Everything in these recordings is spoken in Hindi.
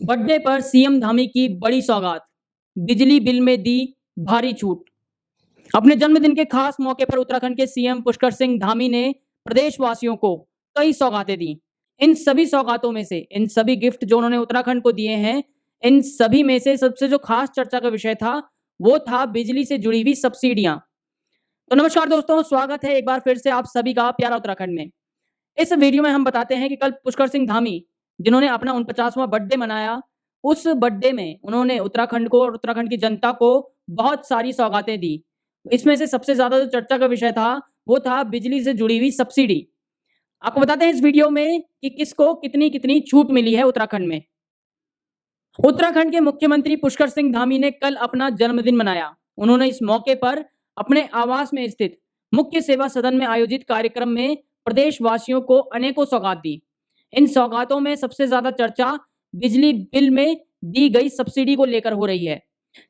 बर्थडे पर सीएम धामी की बड़ी सौगात, बिजली बिल में दी भारी छूट। अपने जन्मदिन के खास मौके पर उत्तराखंड के सीएम पुष्कर सिंह धामी ने प्रदेशवासियों को कई सौगातें दी। इन सभी सौगातों में से, इन सभी गिफ्ट जो उन्होंने उत्तराखंड को दिए हैं, इन सभी में से सबसे जो खास चर्चा का विषय था, वो था बिजली से जुड़ी हुई सब्सिडियां। तो नमस्कार दोस्तों, स्वागत है एक बार फिर से आप सभी का प्यारा उत्तराखंड में। इस वीडियो में हम बताते हैं कि कल पुष्कर सिंह धामी, जिन्होंने अपना 49वां बर्थडे मनाया, उस बर्थडे में उन्होंने उत्तराखंड को और उत्तराखंड की जनता को बहुत सारी सौगातें दी। इसमें से सबसे ज़्यादा जो चर्चा का विषय था, वो था बिजली से जुड़ी हुई सब्सिडी। आपको बताते हैं इस वीडियो में कि किसको कितनी-कितनी छूट मिली है उत्तराखंड में। उत्तराखंड के मुख्यमंत्री पुष्कर सिंह धामी ने कल अपना जन्मदिन मनाया। उन्होंने इस मौके पर अपने आवास में स्थित मुख्य सेवा सदन में आयोजित कार्यक्रम में प्रदेशवासियों को अनेकों सौगात दी। इन सौगातों में सबसे ज्यादा चर्चा बिजली बिल में दी गई सब्सिडी को लेकर हो रही है।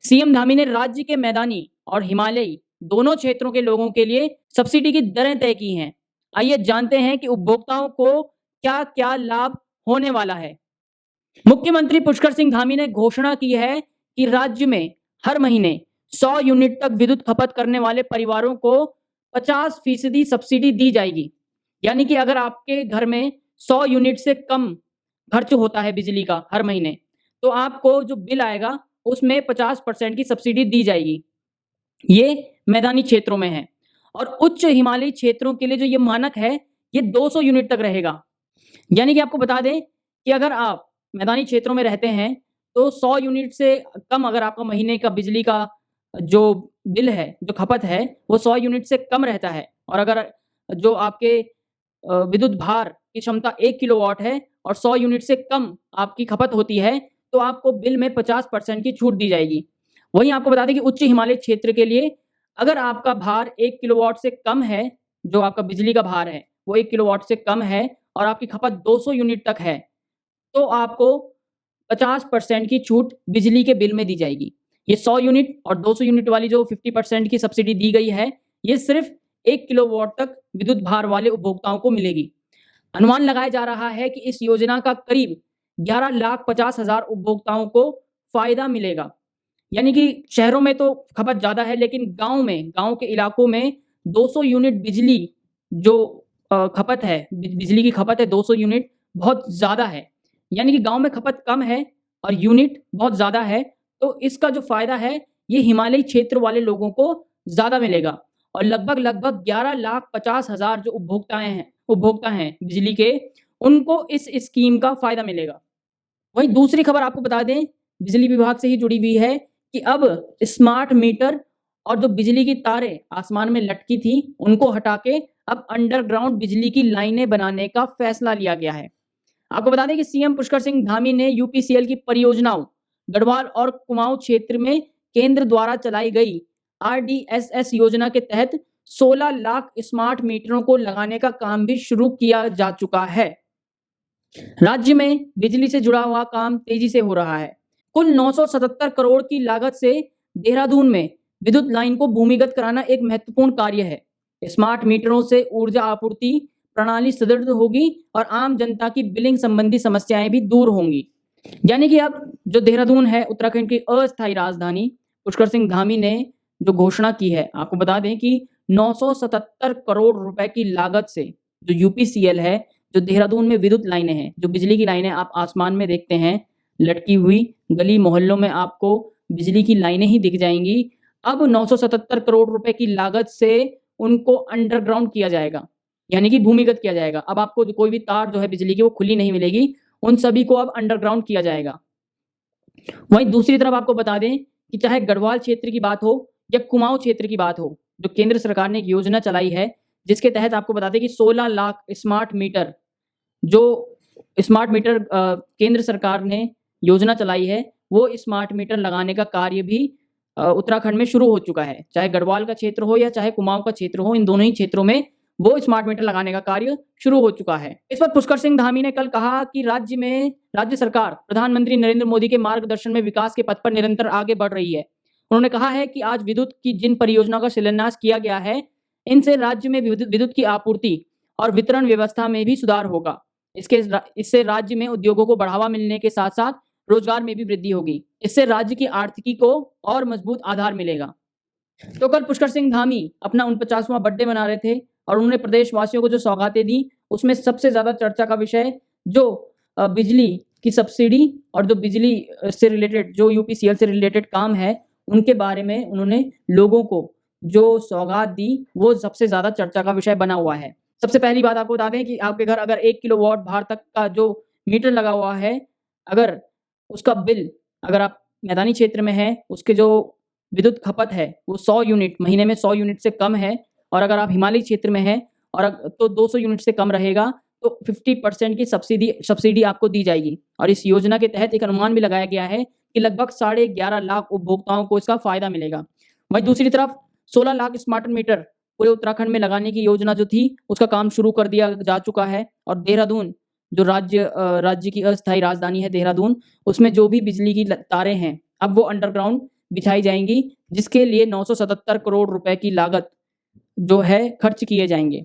सीएम धामी ने राज्य के मैदानी और हिमालयी दोनों क्षेत्रों के लोगों के लिए सब्सिडी की दरें तय की हैं। आइए जानते हैं कि उपभोक्ताओं को क्या-क्या लाभ होने वाला है। मुख्यमंत्री पुष्कर सिंह धामी ने घोषणा की है कि राज्य में हर महीने 100 यूनिट तक विद्युत खपत करने वाले परिवारों को 50% सब्सिडी दी जाएगी। यानी कि अगर आपके घर में 100 यूनिट से कम खर्च होता है बिजली का हर महीने, तो आपको जो बिल आएगा उसमें 50% की सब्सिडी दी जाएगी। ये मैदानी क्षेत्रों में है और उच्च हिमालयी क्षेत्रों के लिए जो ये मानक है, ये 200 यूनिट तक रहेगा। यानी कि आपको बता दें कि अगर आप मैदानी क्षेत्रों में रहते हैं, तो 100 यूनिट से कम अगर आपका महीने का बिजली का जो बिल है, जो खपत है, वो 100 यूनिट से कम रहता है और अगर जो आपके विद्युत भार की क्षमता 1 किलोवाट है और 100 यूनिट से कम आपकी खपत होती है, तो आपको बिल में 50% की छूट दी जाएगी। वहीं आपको बता दें कि उच्च हिमालय क्षेत्र के लिए अगर आपका भार 1 किलोवाट से कम है, जो आपका बिजली का भार है, वो 1 किलोवाट से कम है और आपकी खपत 200 यूनिट तक है, तो आपको 50% की छूट बिजली के बिल में दी जाएगी। ये 100 यूनिट और 200 यूनिट वाली जो 50% की सब्सिडी दी गई है, ये सिर्फ 1 किलोवाट तक विद्युत भार वाले उपभोक्ताओं को मिलेगी। अनुमान लगाया जा रहा है कि इस योजना का करीब 11,50,000 उपभोक्ताओं को फायदा मिलेगा। यानी कि शहरों में तो खपत ज़्यादा है, लेकिन गाँव के इलाकों में 200 यूनिट बिजली जो खपत है, बिजली की खपत है 200 यूनिट, बहुत ज़्यादा है। यानी कि गाँव में खपत कम है और यूनिट बहुत ज़्यादा है, तो इसका जो फ़ायदा है, ये हिमालयी क्षेत्र वाले लोगों को ज़्यादा मिलेगा और लगभग 11,50,000 जो उपभोक्ता हैं बिजली के, उनको इस स्कीम का फ़ायदा मिलेगा। वहीं दूसरी खबर आपको बता दें, बिजली विभाग से ही जुड़ी हुई है कि अब स्मार्ट मीटर और जो बिजली की तारें आसमान में लटकी थी, उनको हटा के अब अंडरग्राउंड बिजली की लाइनें बनाने का फैसला लिया गया है। आपको बता दें कि सीएम पुष्कर सिंह धामी ने यूपीसीएल की परियोजनाओं गढ़वाल और कुमाऊं क्षेत्र में केंद्र द्वारा चलाई गई आरडीएसएस योजना के तहत 16 लाख स्मार्ट मीटरों को लगाने का काम भी शुरू किया जा चुका है। राज्य में बिजली से जुड़ा हुआ काम तेजी से हो रहा है। कुल 977 करोड़ की लागत से देहरादून में विद्युत लाइन को भूमिगत कराना एक महत्वपूर्ण कार्य है। स्मार्ट मीटरों से ऊर्जा आपूर्ति प्रणाली सुदृढ़ होगी और आम जनता की बिलिंग संबंधी समस्याएं भी दूर होंगी। यानी कि अब जो देहरादून है, उत्तराखंड की अस्थायी राजधानी, पुष्कर सिंह धामी ने जो घोषणा की है, आपको बता दें कि 977 करोड़ रुपए की लागत से जो यूपीसीएल है, जो देहरादून में विद्युत लाइनें हैं, जो बिजली की लाइनें आप आसमान में देखते हैं लटकी हुई, गली मोहल्लों में आपको बिजली की लाइनें ही दिख जाएंगी। अब 977 करोड़ रुपए की लागत से उनको अंडरग्राउंड किया जाएगा, यानी कि भूमिगत किया जाएगा। अब आपको जो कोई भी तार जो है बिजली की, वो खुली नहीं मिलेगी, उन सभी को अब अंडरग्राउंड किया जाएगा। वहीं दूसरी तरफ आपको बता दें कि चाहे गढ़वाल क्षेत्र की बात हो या कुमाऊं क्षेत्र की बात हो, जो केंद्र सरकार ने एक योजना चलाई है, जिसके तहत आपको बता दें कि 16 लाख स्मार्ट मीटर, जो स्मार्ट मीटर केंद्र सरकार ने योजना चलाई है, वो स्मार्ट मीटर लगाने का कार्य भी उत्तराखंड में शुरू हो चुका है। चाहे गढ़वाल का क्षेत्र हो या चाहे कुमाऊं का क्षेत्र हो, इन दोनों ही क्षेत्रों में वो स्मार्ट मीटर लगाने का कार्य शुरू हो चुका है। इस पर पुष्कर सिंह धामी ने कल कहा कि राज्य सरकार प्रधानमंत्री नरेंद्र मोदी के मार्गदर्शन में विकास के पथ पर निरंतर आगे बढ़ रही है। उन्होंने कहा है कि आज विद्युत की जिन परियोजनाओं का शिलान्यास किया गया है, इनसे राज्य में विद्युत की आपूर्ति और वितरण व्यवस्था में भी सुधार होगा। इससे राज्य में उद्योगों को बढ़ावा मिलने के साथ साथ रोजगार में भी वृद्धि होगी। इससे राज्य की आर्थिकी को और मजबूत आधार मिलेगा। तो कल पुष्कर सिंह धामी अपना 49वां बर्थडे मना रहे थे और उन्होंने प्रदेशवासियों को जो सौगातें दी, उसमें सबसे ज़्यादा चर्चा का विषय जो बिजली की सब्सिडी और जो बिजली से रिलेटेड जो यूपीसीएल से रिलेटेड काम है, उनके बारे में उन्होंने लोगों को जो सौगात दी, वो सबसे ज़्यादा चर्चा का विषय बना हुआ है। सबसे पहली बात आपको बता दें कि आपके घर अगर 1 किलोवाट भार तक का जो मीटर लगा हुआ है, अगर उसका बिल अगर आप मैदानी क्षेत्र में हैं, उसके जो विद्युत खपत है, वो 100 यूनिट महीने में 100 यूनिट से कम है और अगर आप हिमालयी क्षेत्र में हैं और तो 200 यूनिट से कम रहेगा, तो 50% की सब्सिडी आपको दी जाएगी। और इस योजना के तहत एक अनुमान भी लगाया गया है कि लगभग 11.5 लाख उपभोक्ताओं को इसका फ़ायदा मिलेगा। वहीं दूसरी तरफ 16 लाख स्मार्ट मीटर पूरे उत्तराखंड में लगाने की योजना जो थी, उसका काम शुरू कर दिया जा चुका है और देहरादून जो राज्य की अस्थायी राजधानी है देहरादून, उसमें जो भी बिजली की तारें हैं, अब वो अंडरग्राउंड बिछाई जाएँगी, जिसके लिए 977 करोड़ रुपए की लागत जो है खर्च किए जाएँगे।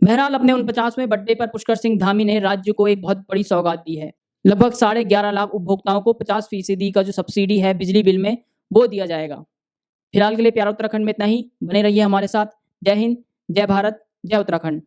बहरहाल अपने 49वें बर्थडे पर पुष्कर सिंह धामी ने राज्य को एक बहुत बड़ी सौगात दी है। लगभग 11.5 लाख उपभोक्ताओं को 50% का जो सब्सिडी है बिजली बिल में, वो दिया जाएगा। फिलहाल के लिए प्यारा उत्तराखंड में इतना ही। बने रहिए हमारे साथ। जय हिंद, जय भारत, जय उत्तराखंड।